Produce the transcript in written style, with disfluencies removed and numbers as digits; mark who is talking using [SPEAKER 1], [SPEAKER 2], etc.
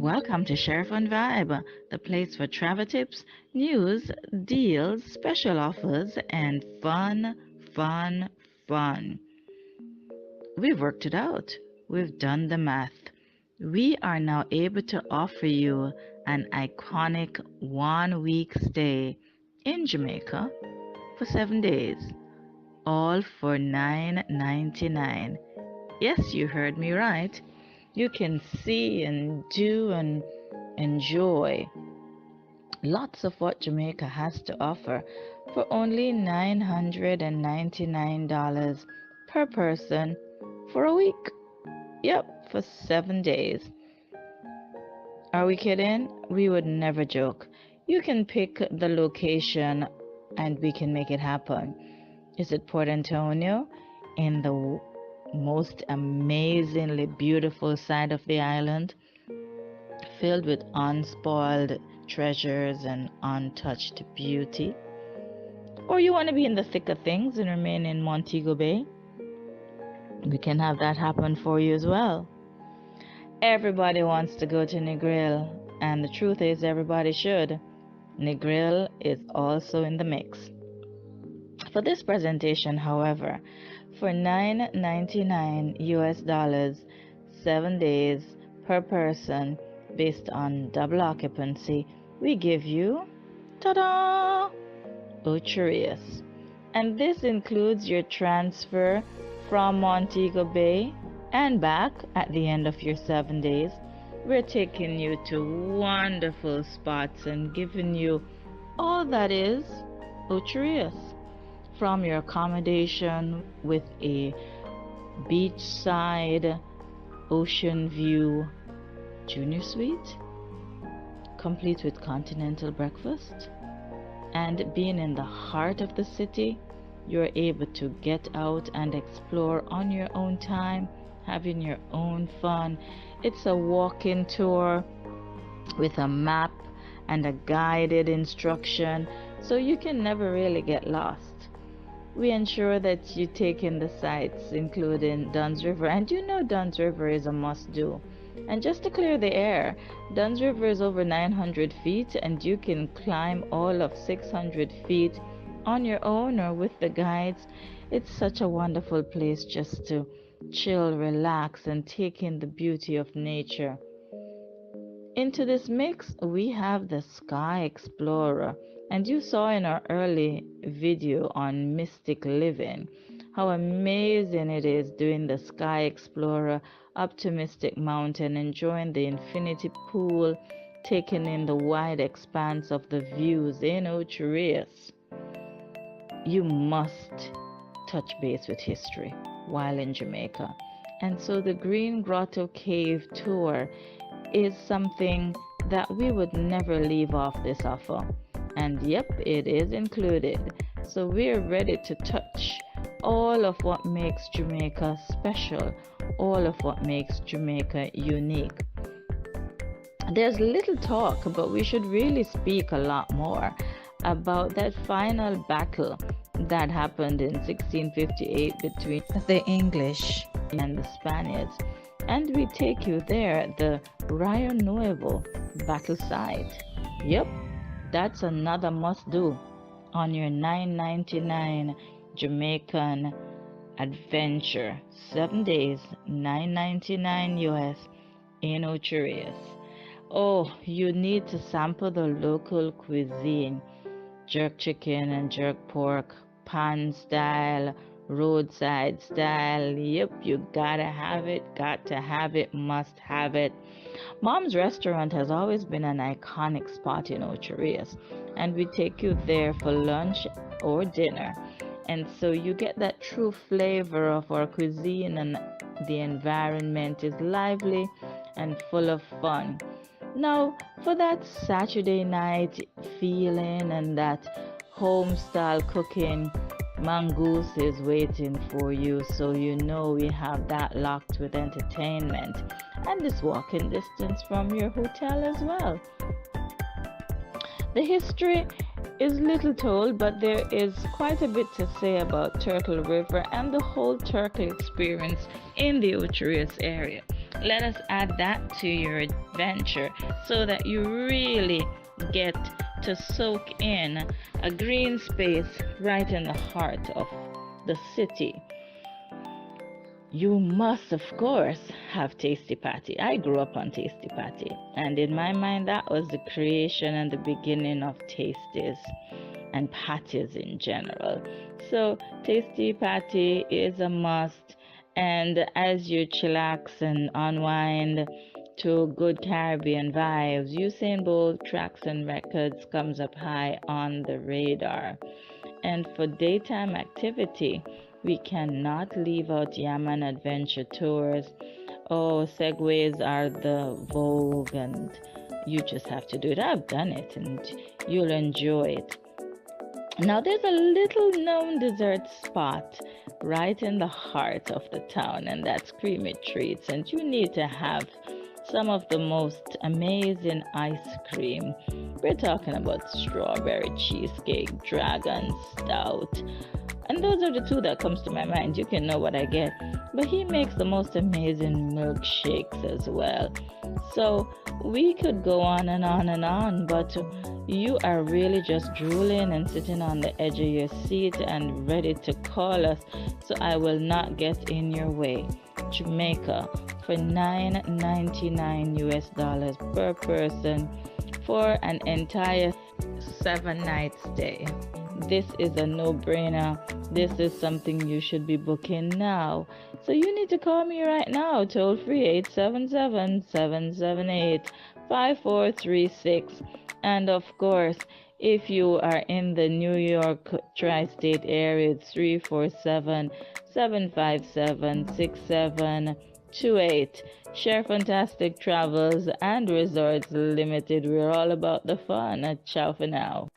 [SPEAKER 1] Welcome to Sheri-Fun Vibe, the place for travel tips, news, deals, special offers, and fun. We've worked it out. We've done the math. We are now able to offer you an iconic 1 week stay in Jamaica for 7 days, all for $9.99. Yes, you heard me right. You can see and do and enjoy lots of what Jamaica has to offer for only $999 per person for a week. Yep, for 7 days. Are we kidding? We would never joke. You can pick the location and we can make it happen. Is it Port Antonio in the most amazingly beautiful side of the island, filled with unspoiled treasures and untouched beauty? Or you want to be in the thick of things and remain in Montego Bay? We can have that happen for you as well. Everybody wants to go to Negril, and the truth is everybody should. Negril is also in the mix. For this presentation, however, for $9.99 US, 7 days per person based on double occupancy, we give you, ta-da, Ocherius. And this includes your transfer from Montego Bay and back at the end of your 7 days. We're taking you to wonderful spots and giving you all that is Ocherius. From your accommodation with a beachside ocean view junior suite, complete with continental breakfast, and being in the heart of the city, you're able to get out and explore on your own time, having your own fun. It's a walk-in tour with a map and a guided instruction, so you can never really get lost. We ensure that you take in the sights, including Dunn's River, and you know Dunn's River is a must-do. And just to clear the air, Dunn's River is over 900 feet, and you can climb all of 600 feet on your own or with the guides. It's such a wonderful place just to chill, relax, and take in the beauty of nature. Into this mix, we have the Sky Explorer. And you saw in our early video on Mystic Living how amazing it is doing the Sky Explorer up to Mystic Mountain, enjoying the infinity pool, taking in the wide expanse of the views in Ocherius. You must touch base with history while in Jamaica. And so the Green Grotto Cave Tour is something that we would never leave off this offer. And yep, it is included. So we're ready to touch all of what makes Jamaica special, all of what makes Jamaica unique. There's little talk, but we should really speak a lot more about that final battle that happened in 1658 between the English and the Spaniards. And we take you there, the Rio Nuevo battle site. Yep, that's another must-do on your $9.99 Jamaican adventure. 7 days, $9.99 US in Ocherius. Oh, you need to sample the local cuisine. Jerk chicken and jerk pork, pan style, roadside style. Yep, you gotta have it, got to have it, must have it. Mom's Restaurant has always been an iconic spot in Ocherius, and we take you there for lunch or dinner. And so you get that true flavor of our cuisine, and the environment is lively and full of fun. Now, for that Saturday night feeling and that home style cooking, Mongoose is waiting for you, so you know we have that locked with entertainment, and it's walking distance from your hotel as well. The history is little told, but there is quite a bit to say about Turtle River and the whole turtle experience in the Ocherius area. Let us add that to your adventure so that you really get to soak in a green space right in the heart of the city. You must, of course, have Tasty Patty. I grew up on Tasty Patty, and in my mind, that was the creation and the beginning of Tasties and patties in general. So, Tasty Patty is a must, and as you chillax and unwind to good Caribbean vibes, Usain Bolt tracks and records comes up high on the radar. And for daytime activity, we cannot leave out Yaman adventure tours. Oh, segways are the vogue, and you just have to do it. I've done it, and you'll enjoy it. Now, there's a little known dessert spot right in the heart of the town, and that's Creamy Treats. And you need to have some of the most amazing ice cream. We're talking about strawberry cheesecake, dragon stout. And those are the two that comes to my mind. You can know what I get. But he makes the most amazing milkshakes as well. So we could go on and on and on, but you are really just drooling and sitting on the edge of your seat and ready to call us. So I will not get in your way. Jamaica for $9.99 US per person for an entire 7-night stay. This is a no-brainer. This is something you should be booking now. So you need to call me right now, toll free 877-778-5436. And of course, if you are in the New York tri-state area, it's 347-757-6728. Share Fantastic Travels and Resorts Limited. We're all about the fun. Ciao for now.